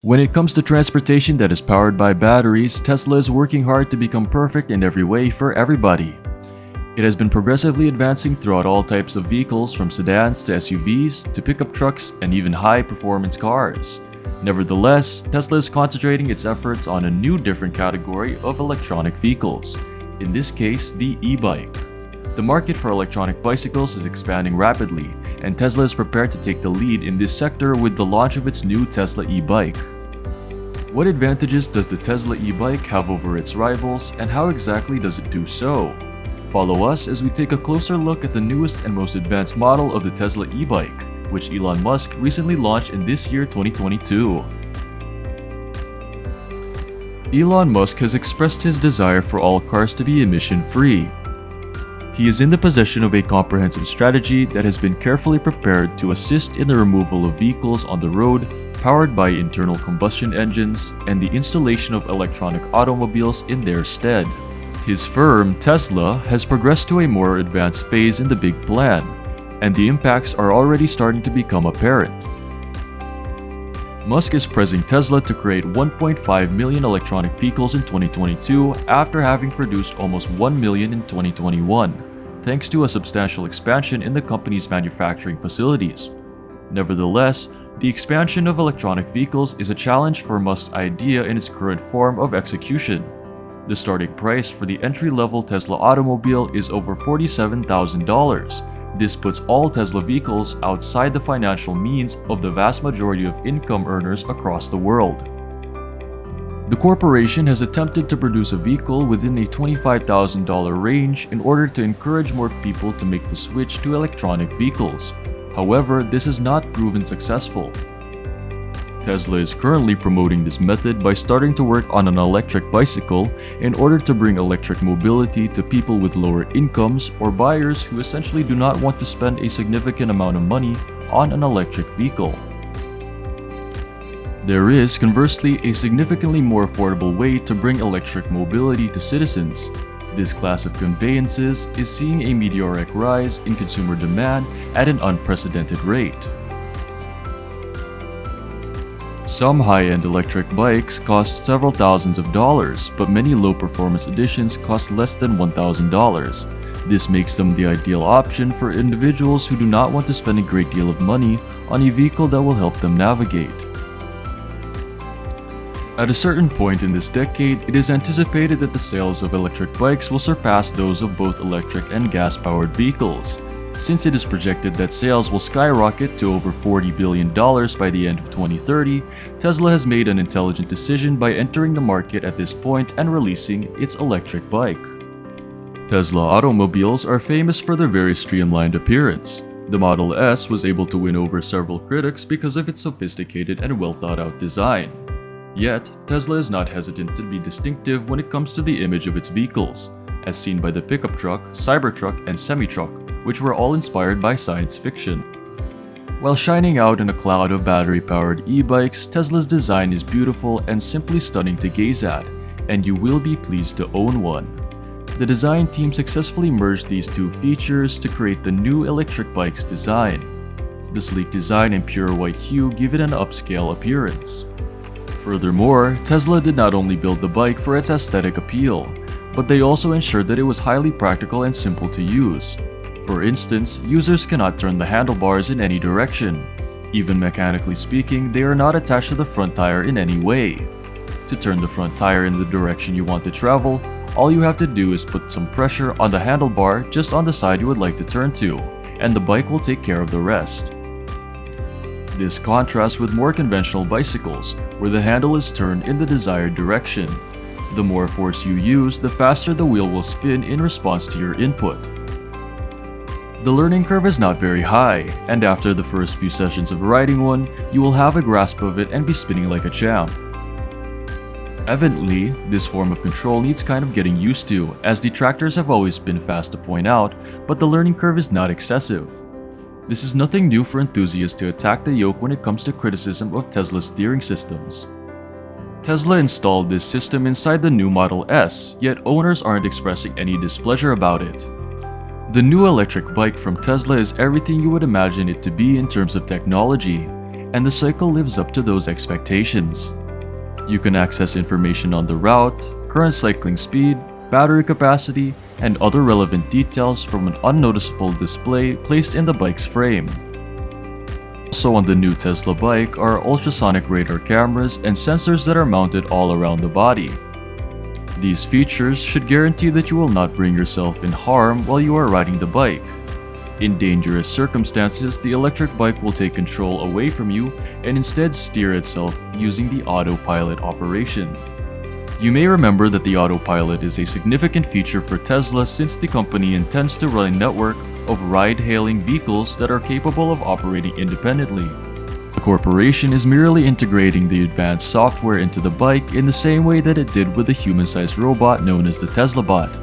When it comes to transportation that is powered by batteries, Tesla is working hard to become perfect in every way for everybody. It has been progressively advancing throughout all types of vehicles, from sedans to SUVs to pickup trucks and even high-performance cars. Nevertheless, Tesla is concentrating its efforts on a new different category of electronic vehicles, in this case the e-bike. The market for electronic bicycles is expanding rapidly, and Tesla is prepared to take the lead in this sector with the launch of its new Tesla e-bike. What advantages does the Tesla e-bike have over its rivals, and how exactly does it do so? Follow us as we take a closer look at the newest and most advanced model of the Tesla e-bike, which Elon Musk recently launched in this year 2022. Elon Musk has expressed his desire for all cars to be emission-free. He is in the possession of a comprehensive strategy that has been carefully prepared to assist in the removal of vehicles on the road powered by internal combustion engines and the installation of electronic automobiles in their stead. His firm, Tesla, has progressed to a more advanced phase in the big plan, and the impacts are already starting to become apparent. Musk is pressing Tesla to create 1.5 million electronic vehicles in 2022 after having produced almost 1 million in 2021, thanks to a substantial expansion in the company's manufacturing facilities. Nevertheless, the expansion of electronic vehicles is a challenge for Musk's idea in its current form of execution. The starting price for the entry-level Tesla automobile is over $47,000. This puts all Tesla vehicles outside the financial means of the vast majority of income earners across the world. The corporation has attempted to produce a vehicle within a $25,000 range in order to encourage more people to make the switch to electronic vehicles. However, this has not proven successful. Tesla is currently promoting this method by starting to work on an electric bicycle in order to bring electric mobility to people with lower incomes or buyers who essentially do not want to spend a significant amount of money on an electric vehicle. There is, conversely, a significantly more affordable way to bring electric mobility to citizens. This class of conveyances is seeing a meteoric rise in consumer demand at an unprecedented rate. Some high-end electric bikes cost several thousands of dollars, but many low-performance editions cost less than $1,000. This makes them the ideal option for individuals who do not want to spend a great deal of money on a vehicle that will help them navigate. At a certain point in this decade, it is anticipated that the sales of electric bikes will surpass those of both electric and gas-powered vehicles. Since it is projected that sales will skyrocket to over $40 billion by the end of 2030, Tesla has made an intelligent decision by entering the market at this point and releasing its electric bike. Tesla automobiles are famous for their very streamlined appearance. The Model S was able to win over several critics because of its sophisticated and well-thought-out design. Yet, Tesla is not hesitant to be distinctive when it comes to the image of its vehicles, as seen by the pickup truck, Cybertruck, and semi-truck, which were all inspired by science fiction. While shining out in a cloud of battery-powered e-bikes, Tesla's design is beautiful and simply stunning to gaze at, and you will be pleased to own one. The design team successfully merged these two features to create the new electric bike's design. The sleek design and pure white hue give it an upscale appearance. Furthermore, Tesla did not only build the bike for its aesthetic appeal, but they also ensured that it was highly practical and simple to use. For instance, users cannot turn the handlebars in any direction. Even mechanically speaking, they are not attached to the front tire in any way. To turn the front tire in the direction you want to travel, all you have to do is put some pressure on the handlebar just on the side you would like to turn to, and the bike will take care of the rest. This contrasts with more conventional bicycles, where the handle is turned in the desired direction. The more force you use, the faster the wheel will spin in response to your input. The learning curve is not very high, and after the first few sessions of riding one, you will have a grasp of it and be spinning like a champ. Evidently, this form of control needs kind of getting used to, as detractors have always been fast to point out, but the learning curve is not excessive. This is nothing new for enthusiasts to attack the yoke when it comes to criticism of Tesla's steering systems. Tesla installed this system inside the new Model S, yet owners aren't expressing any displeasure about it. The new electric bike from Tesla is everything you would imagine it to be in terms of technology. and the cycle lives up to those expectations. You can access information on the route, current cycling speed, battery capacity, and other relevant details from an unnoticeable display placed in the bike's frame. Also on the new Tesla bike are ultrasonic radar cameras and sensors that are mounted all around the body. These features should guarantee that you will not bring yourself in harm while you are riding the bike. In dangerous circumstances, the electric bike will take control away from you and instead steer itself using the autopilot operation. You may remember that the autopilot is a significant feature for Tesla since the company intends to run a network of ride-hailing vehicles that are capable of operating independently. The corporation is merely integrating the advanced software into the bike in the same way that it did with the human-sized robot known as the Tesla Bot.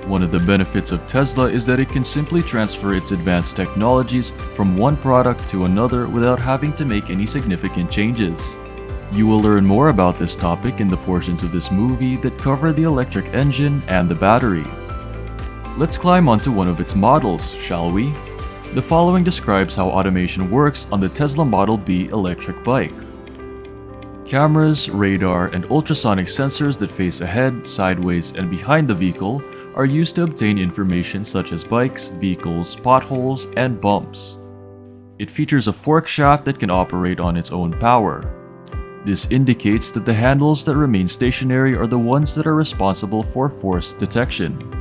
One of the benefits of Tesla is that it can simply transfer its advanced technologies from one product to another without having to make any significant changes. You will learn more about this topic in the portions of this movie that cover the electric engine and the battery. Let's climb onto one of its models, shall we? The following describes how automation works on the Tesla Model B electric bike. Cameras, radar, and ultrasonic sensors that face ahead, sideways, and behind the vehicle are used to obtain information such as bikes, vehicles, potholes, and bumps. It features a fork shaft that can operate on its own power. This indicates that the handles that remain stationary are the ones that are responsible for force detection.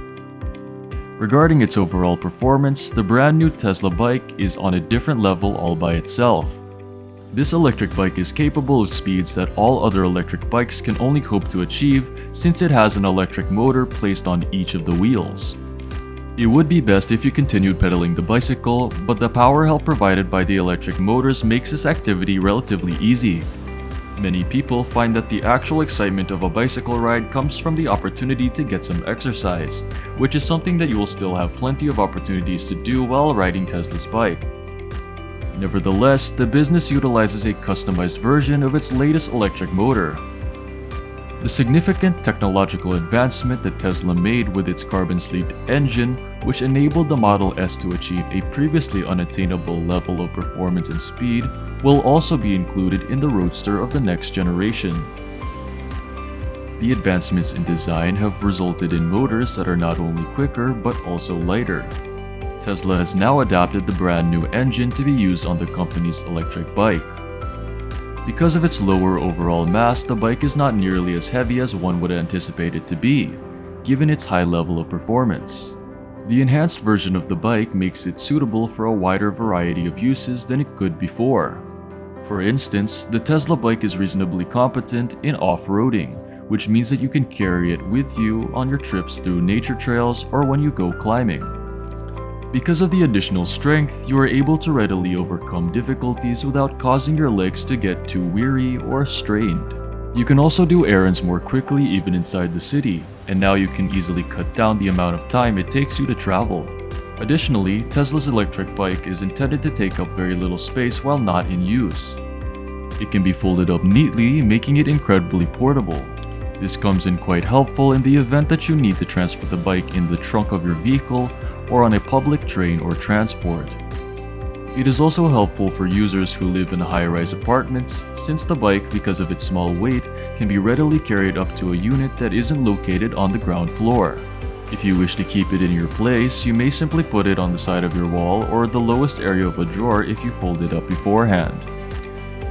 Regarding its overall performance, the brand new Tesla bike is on a different level all by itself. This electric bike is capable of speeds that all other electric bikes can only hope to achieve since it has an electric motor placed on each of the wheels. It would be best if you continued pedaling the bicycle, but the power help provided by the electric motors makes this activity relatively easy. Many people find that the actual excitement of a bicycle ride comes from the opportunity to get some exercise, which is something that you will still have plenty of opportunities to do while riding Tesla's bike. Nevertheless, the business utilizes a customized version of its latest electric motor. The significant technological advancement that Tesla made with its carbon-sleeved engine, which enabled the Model S to achieve a previously unattainable level of performance and speed, will also be included in the Roadster of the next generation. The advancements in design have resulted in motors that are not only quicker but also lighter. Tesla has now adapted the brand new engine to be used on the company's electric bike. Because of its lower overall mass, the bike is not nearly as heavy as one would anticipate it to be, given its high level of performance. The enhanced version of the bike makes it suitable for a wider variety of uses than it could before. For instance, the Tesla bike is reasonably competent in off-roading, which means that you can carry it with you on your trips through nature trails or when you go climbing. Because of the additional strength, you are able to readily overcome difficulties without causing your legs to get too weary or strained. You can also do errands more quickly even inside the city, and now you can easily cut down the amount of time it takes you to travel. Additionally, Tesla's electric bike is intended to take up very little space while not in use. It can be folded up neatly, making it incredibly portable. This comes in quite helpful in the event that you need to transfer the bike in the trunk of your vehicle or on a public train or transport. It is also helpful for users who live in high-rise apartments, since the bike, because of its small weight, can be readily carried up to a unit that isn't located on the ground floor. If you wish to keep it in your place, you may simply put it on the side of your wall or the lowest area of a drawer if you fold it up beforehand.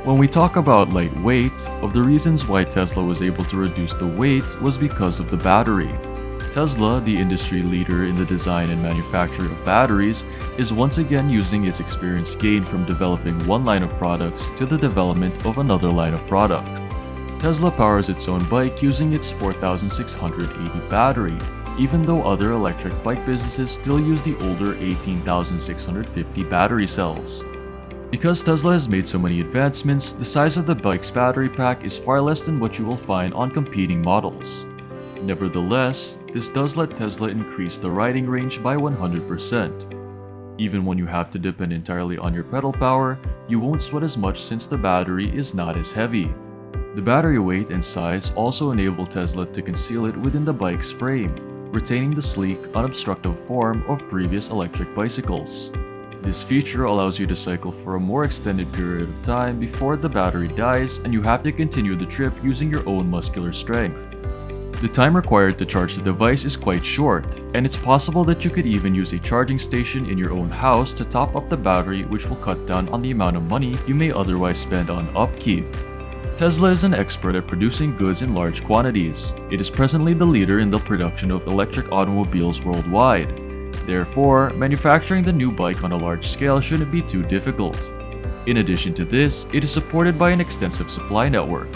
When we talk about lightweight, of the reasons why Tesla was able to reduce the weight was because of the battery. Tesla, the industry leader in the design and manufacture of batteries, is once again using its experience gained from developing one line of products to the development of another line of products. Tesla powers its own bike using its 4680 battery, even though other electric bike businesses still use the older 18650 battery cells. Because Tesla has made so many advancements, the size of the bike's battery pack is far less than what you will find on competing models. Nevertheless, this does let Tesla increase the riding range by 100%. Even when you have to depend entirely on your pedal power, you won't sweat as much since the battery is not as heavy. The battery weight and size also enable Tesla to conceal it within the bike's frame, retaining the sleek, unobstructive form of previous electric bicycles. This feature allows you to cycle for a more extended period of time before the battery dies and you have to continue the trip using your own muscular strength. The time required to charge the device is quite short, and it's possible that you could even use a charging station in your own house to top up the battery, which will cut down on the amount of money you may otherwise spend on upkeep. Tesla is an expert at producing goods in large quantities. It is presently the leader in the production of electric automobiles worldwide. Therefore, manufacturing the new bike on a large scale shouldn't be too difficult. In addition to this, it is supported by an extensive supply network.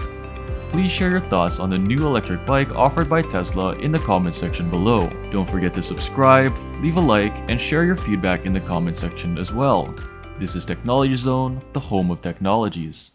Please share your thoughts on the new electric bike offered by Tesla in the comment section below. Don't forget to subscribe, leave a like, and share your feedback in the comment section as well. This is Technology Zone, the home of technologies.